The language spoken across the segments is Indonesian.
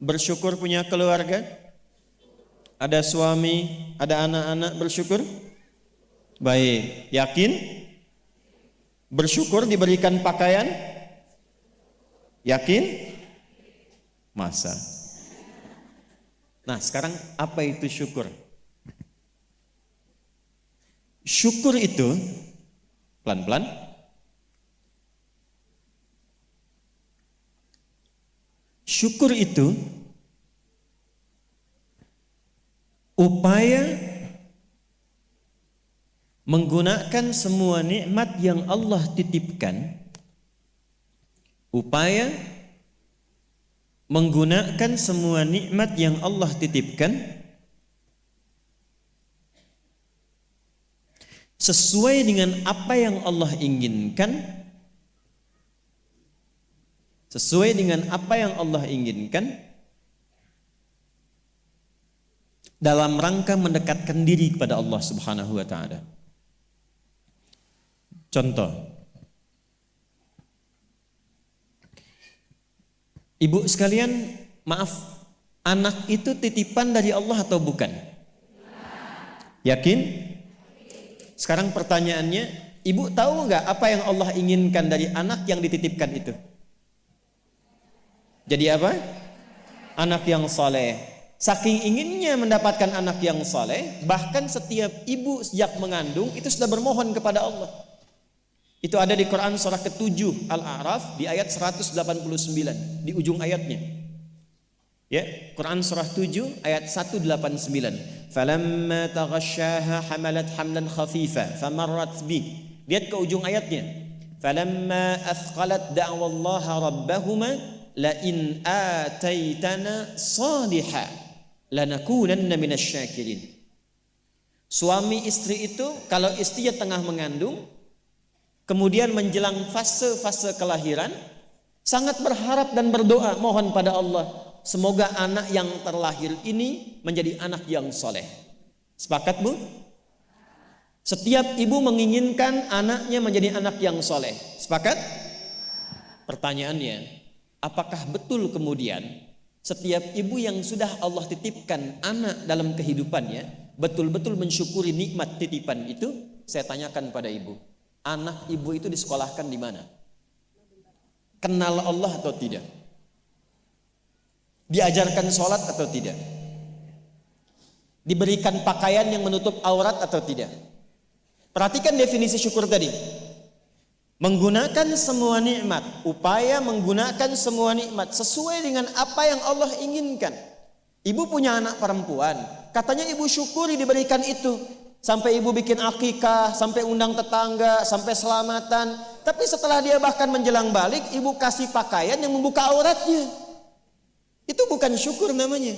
Bersyukur punya keluarga? Ada suami, ada anak-anak, bersyukur? Baik. Yakin? Bersyukur diberikan pakaian? Yakin? Masa? Nah, sekarang apa itu syukur? Syukur itu pelan-pelan. Syukur itu upaya menggunakan semua nikmat yang Allah titipkan, upaya menggunakan semua nikmat yang Allah titipkan sesuai dengan apa yang Allah inginkan, sesuai dengan apa yang Allah inginkan dalam rangka mendekatkan diri kepada Allah Subhanahu wa taala. Contoh, ibu sekalian, maaf, anak itu titipan dari Allah atau bukan? Yakin? Sekarang pertanyaannya, ibu tahu nggak apa yang Allah inginkan dari anak yang dititipkan itu? Jadi apa? Anak yang saleh. Saking inginnya mendapatkan anak yang saleh, bahkan setiap ibu sejak mengandung itu sudah bermohon kepada Allah. Itu ada di Quran surah ke-7 Al-A'raf di ayat 189 di ujung ayatnya. Ya, Quran surah 7 ayat 189. Falamma taghasyaha hamalat hamlan khafifa famarrat bi. Lihat ke ujung ayatnya. Falamma athqalat da'wallaha rabbahuma la in ataitana salihah lanakunanna minasyakirin. Suami istri itu kalau istrinya tengah mengandung, kemudian menjelang fase-fase kelahiran, sangat berharap dan berdoa mohon pada Allah, semoga anak yang terlahir ini menjadi anak yang soleh. Sepakat bu? Setiap ibu menginginkan anaknya menjadi anak yang soleh. Sepakat? Pertanyaannya, apakah betul kemudian setiap ibu yang sudah Allah titipkan anak dalam kehidupannya betul-betul mensyukuri nikmat titipan itu? Saya tanyakan pada ibu, anak ibu itu disekolahkan di mana? Kenal Allah atau tidak? Diajarkan sholat atau tidak? Diberikan pakaian yang menutup aurat atau tidak? Perhatikan definisi syukur tadi. Menggunakan semua nikmat, upaya menggunakan semua nikmat sesuai dengan apa yang Allah inginkan. Ibu punya anak perempuan, katanya ibu syukuri diberikan itu. Sampai ibu bikin akikah, sampai undang tetangga, sampai selamatan. Tapi setelah dia bahkan menjelang balik, ibu kasih pakaian yang membuka auratnya. Itu bukan syukur namanya.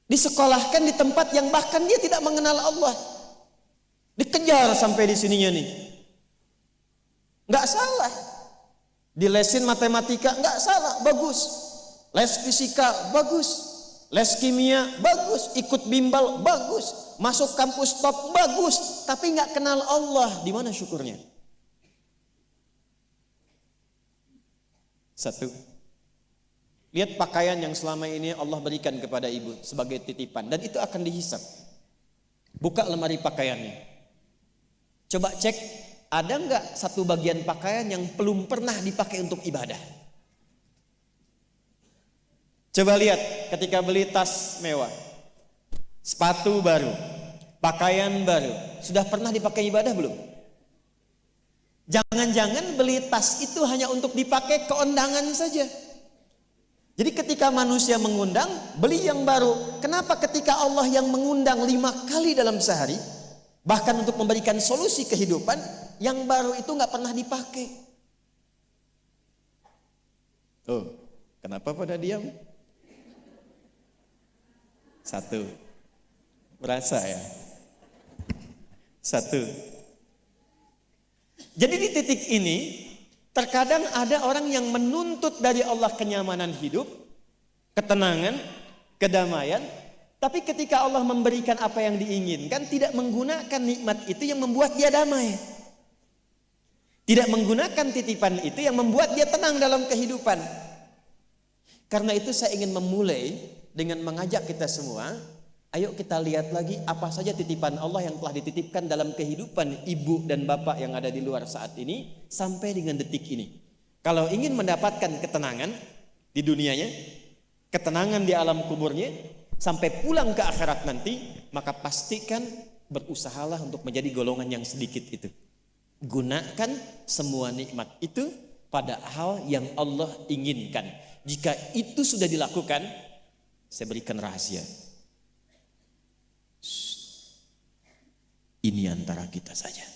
Disekolahkan di tempat yang bahkan dia tidak mengenal Allah. Dikejar sampai di sininya nih. Nggak salah. Dilesin matematika, nggak salah, bagus. Les fisika, bagus. Les kimia, bagus. Ikut bimbel, bagus. Masuk kampus top, bagus. Tapi nggak kenal Allah, di mana syukurnya? Satu, lihat pakaian yang selama ini Allah berikan kepada ibu sebagai titipan, dan itu akan dihisap. Buka lemari pakaiannya, coba cek ada nggak satu bagian pakaian yang belum pernah dipakai untuk ibadah. Coba lihat ketika beli tas mewah, sepatu baru, pakaian baru, sudah pernah dipakai ibadah belum? Jangan-jangan beli tas itu hanya untuk dipakai keundangan saja. Jadi ketika manusia mengundang, beli yang baru. Kenapa ketika Allah yang mengundang 5 kali dalam sehari, bahkan untuk memberikan solusi kehidupan, yang baru itu nggak pernah dipakai? Oh, kenapa pada diam? Satu, berasa ya? Satu. Jadi di titik ini, terkadang ada orang yang menuntut dari Allah kenyamanan hidup, ketenangan, kedamaian, tapi ketika Allah memberikan apa yang diinginkan, tidak menggunakan nikmat itu yang membuat dia damai. Tidak menggunakan titipan itu yang membuat dia tenang dalam kehidupan. Karena itu saya ingin memulai dengan mengajak kita semua, ayo kita lihat lagi apa saja titipan Allah yang telah dititipkan dalam kehidupan ibu dan bapak yang ada di luar saat ini sampai dengan detik ini. Kalau ingin mendapatkan ketenangan di dunianya, ketenangan di alam kuburnya, sampai pulang ke akhirat nanti, maka pastikan berusahalah untuk menjadi golongan yang sedikit itu. Gunakan semua nikmat itu pada hal yang Allah inginkan. Jika itu sudah dilakukan, saya berikan rahasia. Ini antara kita saja.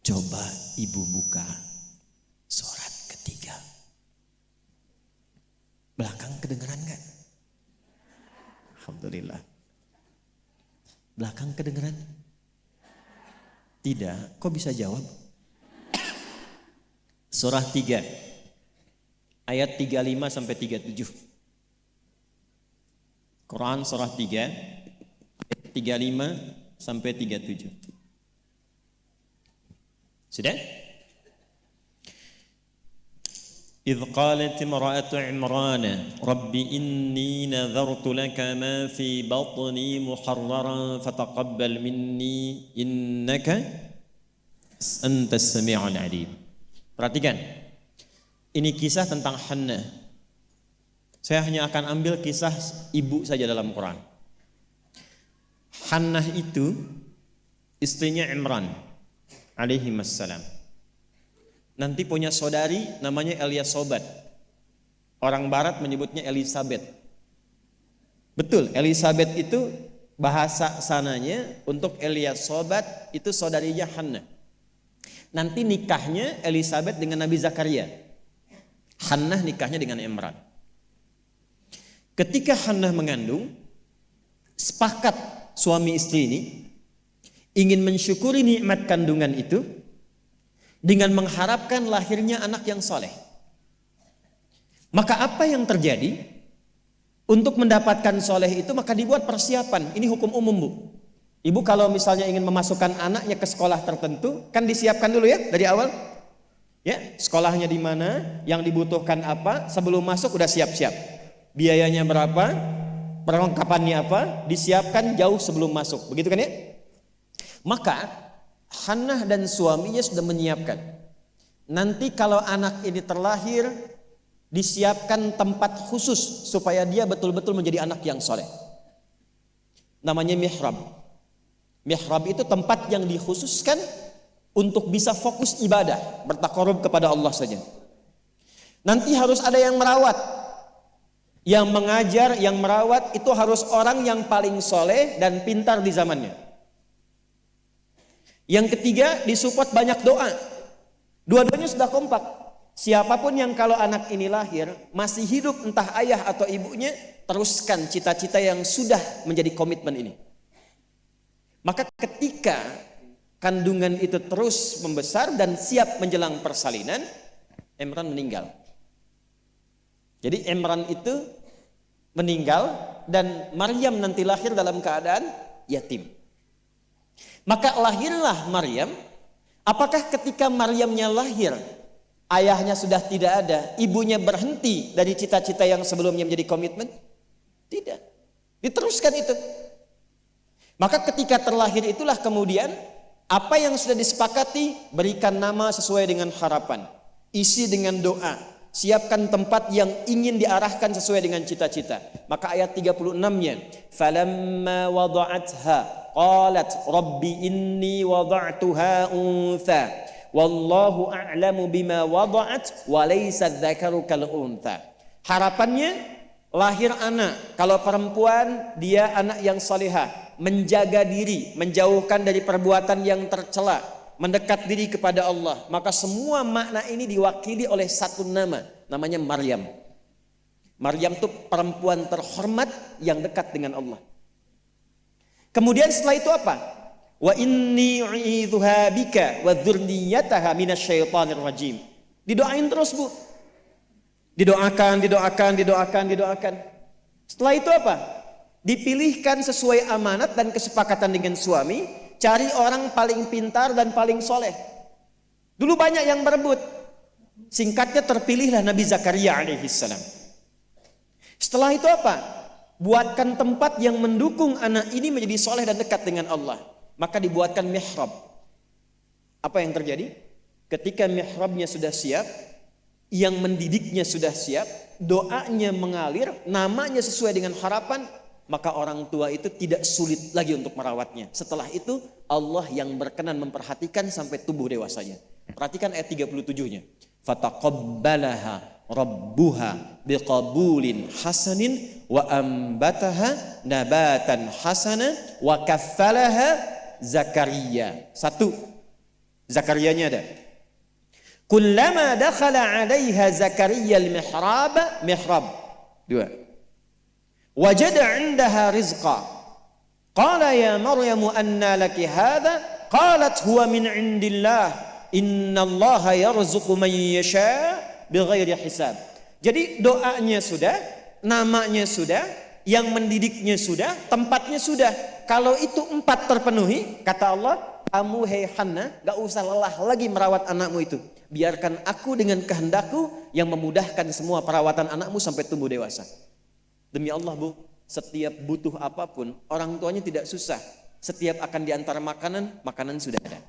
Coba ibu buka surat ketiga. Belakang kedengeran gak? Alhamdulillah. Belakang kedengeran? Tidak. Kok bisa jawab? Surah 3 ayat 35 sampai 37. Quran surah 3 ayat 35 sampai 37. Sudah? إذ قالت امرأة عمران رب إني نذرت لك ما في بطني محررا فتقبل مني إنك أنت السميع العليم. Perhatikan, ini kisah tentang Hannah. Saya hanya akan ambil kisah ibu saja dalam Quran. Hannah itu istrinya Imran alaihi wassalam. Nanti punya saudari namanya Eliasobat. Orang barat menyebutnya Elizabeth. Betul, Elizabeth itu bahasa sananya untuk Eliasobat itu saudarinya Hannah. Nanti nikahnya Elizabeth dengan Nabi Zakaria. Hannah nikahnya dengan Imran. Ketika Hannah mengandung, sepakat suami istri ini ingin mensyukuri nikmat kandungan itu dengan mengharapkan lahirnya anak yang soleh. Maka apa yang terjadi? Untuk mendapatkan soleh itu maka dibuat persiapan. Ini hukum umum, Bu. Ibu kalau misalnya ingin memasukkan anaknya ke sekolah tertentu, kan disiapkan dulu ya dari awal. Ya, sekolahnya di mana, yang dibutuhkan apa, sebelum masuk udah siap-siap. Biayanya berapa, perlengkapannya apa, disiapkan jauh sebelum masuk. Begitu kan ya? Maka Hannah dan suaminya sudah menyiapkan. Nanti kalau anak ini terlahir, disiapkan tempat khusus supaya dia betul-betul menjadi anak yang soleh. Namanya mihrab. Mihrab itu tempat yang dikhususkan untuk bisa fokus ibadah, bertakarub kepada Allah saja. Nanti harus ada yang merawat. Yang mengajar, yang merawat itu harus orang yang paling soleh dan pintar di zamannya. Yang ketiga, disupport banyak doa. Dua-duanya sudah kompak. Siapapun yang kalau anak ini lahir masih hidup, entah ayah atau ibunya, teruskan cita-cita yang sudah menjadi komitmen ini. Maka ketika kandungan itu terus membesar dan siap menjelang persalinan, Imran meninggal. Jadi Imran itu meninggal dan Maryam nanti lahir dalam keadaan yatim. Maka lahirlah Maryam. Apakah ketika Maryamnya lahir, ayahnya sudah tidak ada, ibunya berhenti dari cita-cita yang sebelumnya menjadi komitmen? Tidak. Diteruskan itu. Maka ketika terlahir itulah kemudian apa yang sudah disepakati, berikan nama sesuai dengan harapan, isi dengan doa, siapkan tempat yang ingin diarahkan sesuai dengan cita-cita. Maka ayat 36-nya, falamma wada'atha qalat rabbi inni wada'tuha untha wallahu a'lamu bima wada'at wa laysa dzakaru kal untha. Harapannya lahir anak, kalau perempuan dia anak yang salihah, menjaga diri, menjauhkan dari perbuatan yang tercela, mendekat diri kepada Allah. Maka semua makna ini diwakili oleh satu nama, namanya Maryam. Maryam itu perempuan terhormat yang dekat dengan Allah. Kemudian setelah itu apa? Wa inni u'idzuha bika wa dzurriyyataha minasyaitonir rajim. Didoain terus, Bu. Didoakan. Setelah itu apa? Dipilihkan sesuai amanat dan kesepakatan dengan suami, cari orang paling pintar dan paling soleh. Dulu banyak yang berebut. Singkatnya terpilihlah Nabi Zakaria alaihissalam. Setelah itu apa? Buatkan tempat yang mendukung anak ini menjadi soleh dan dekat dengan Allah. Maka dibuatkan mihrab. Apa yang terjadi? Ketika mihrabnya sudah siap, yang mendidiknya sudah siap, doanya mengalir, namanya sesuai dengan harapan, maka orang tua itu tidak sulit lagi untuk merawatnya. Setelah itu Allah yang berkenan memperhatikan sampai tumbuh dewasanya. Perhatikan ayat 37-nya. Fataqabbalaha rabbuha biqabulin hasanin wa ambataha nabatan hasana wa kaffalaha Zakaria. Satu, Zakariyanya ada. Kullama dakhala 'alaiha Zakaria al-mihrab. Dua. Wajada 'indaha rizqa. Qala ya Maryamu anna laki hadha? Qalat huwa min 'indillah. Innallaha yarzuqu man yasha' bighairi hisab. Jadi doanya sudah, namanya sudah, yang mendidiknya sudah, tempatnya sudah. Kalau itu 4 terpenuhi, kata Allah, kamu hei Hannah, gak usah lelah lagi merawat anakmu itu. Biarkan aku dengan kehendakku yang memudahkan semua perawatan anakmu sampai tumbuh dewasa. Demi Allah Bu, setiap butuh apapun, orang tuanya tidak susah. Setiap akan diantar makanan, makanan sudah ada.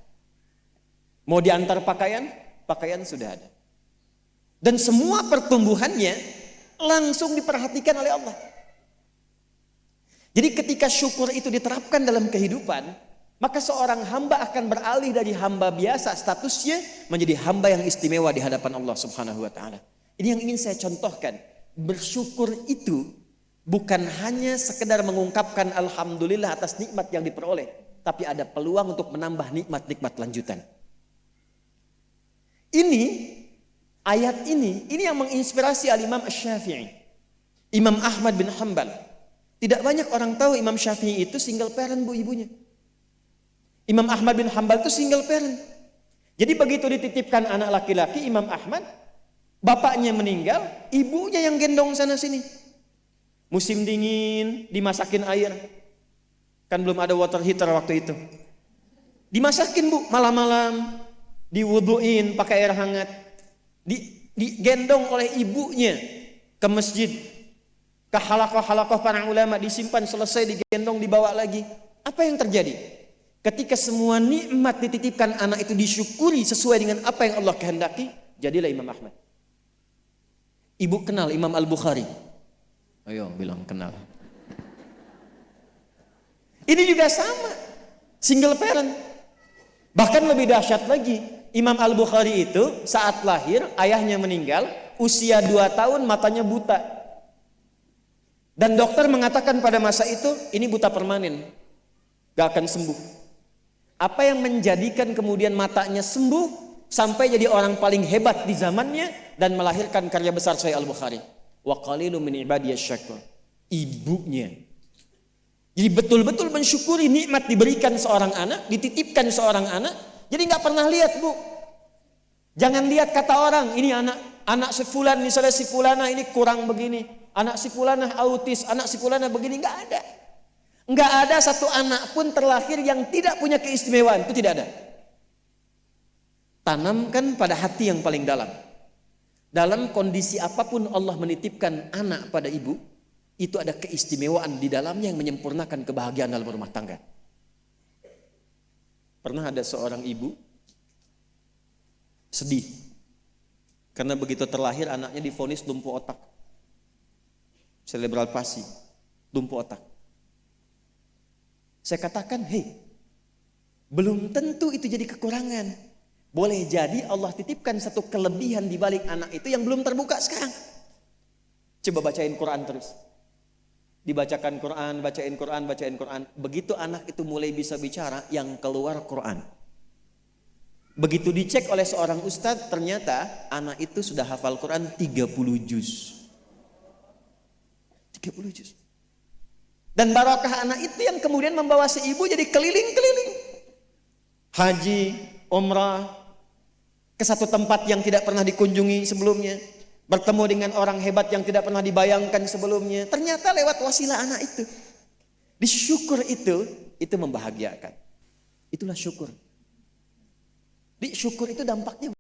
Mau diantar pakaian, pakaian sudah ada. Dan semua pertumbuhannya langsung diperhatikan oleh Allah. Jadi ketika syukur itu diterapkan dalam kehidupan, maka seorang hamba akan beralih dari hamba biasa statusnya menjadi hamba yang istimewa di hadapan Allah Subhanahu wa taala. Ini yang ingin saya contohkan. Bersyukur itu bukan hanya sekedar mengungkapkan alhamdulillah atas nikmat yang diperoleh, tapi ada peluang untuk menambah nikmat-nikmat lanjutan. Ini ayat ini yang menginspirasi Al-Imam Asy-Syafi'i, Imam Ahmad bin Hanbal. Tidak banyak orang tahu Imam Syafi'i itu single parent Bu ibunya. Imam Ahmad bin Hanbal itu single parent. Jadi begitu dititipkan anak laki-laki Imam Ahmad, bapaknya meninggal, ibunya yang gendong sana sini. Musim dingin, dimasakin air. Kan belum ada water heater waktu itu. Dimasakin Bu, malam-malam, diwuduin pakai air hangat. Digendong oleh ibunya ke masjid, ke halakoh-halakoh para ulama, disimpan, selesai digendong, dibawa lagi. Apa yang terjadi? Ketika semua nikmat dititipkan anak itu disyukuri sesuai dengan apa yang Allah kehendaki, jadilah Imam Ahmad. Ibu kenal Imam Al-Bukhari? Ayo bilang kenal. Ini juga sama, single parent. Bahkan lebih dahsyat lagi, Imam Al-Bukhari itu saat lahir ayahnya meninggal, usia 2 tahun matanya buta. Dan dokter mengatakan pada masa itu ini buta permanen, gak akan sembuh. Apa yang menjadikan kemudian matanya sembuh sampai jadi orang paling hebat di zamannya dan melahirkan karya besar Sahih Al-Bukhari. Wa qalilun min ibadiyasy syakur. Ibunya. Jadi betul-betul mensyukuri nikmat diberikan seorang anak, dititipkan seorang anak. Jadi nggak pernah lihat Bu. Jangan lihat kata orang, ini anak si fulan, misalnya si fulana ini kurang begini, anak si fulana autis, anak si fulana begini, nggak ada. Nggak ada satu anak pun terlahir yang tidak punya keistimewaan, itu tidak ada. Tanamkan pada hati yang paling dalam. Dalam kondisi apapun Allah menitipkan anak pada ibu, itu ada keistimewaan di dalamnya yang menyempurnakan kebahagiaan dalam rumah tangga. Pernah ada seorang ibu sedih karena begitu terlahir anaknya divonis lumpuh otak, cerebral palsy, lumpuh otak. Saya katakan, belum tentu itu jadi kekurangan. Boleh jadi Allah titipkan satu kelebihan di balik anak itu yang belum terbuka sekarang. Coba bacain Quran terus. Dibacakan Quran, bacain Quran, bacain Quran. Begitu anak itu mulai bisa bicara, yang keluar Quran. Begitu dicek oleh seorang ustadz, ternyata anak itu sudah hafal Quran 30 juz. 30 juz. Dan barakah anak itu yang kemudian membawa si ibu jadi keliling-keliling. Haji, umrah, ke satu tempat yang tidak pernah dikunjungi sebelumnya. Bertemu dengan orang hebat yang tidak pernah dibayangkan sebelumnya. Ternyata lewat wasilah anak itu. Disyukur itu membahagiakan. Itulah syukur. Di syukur itu dampaknya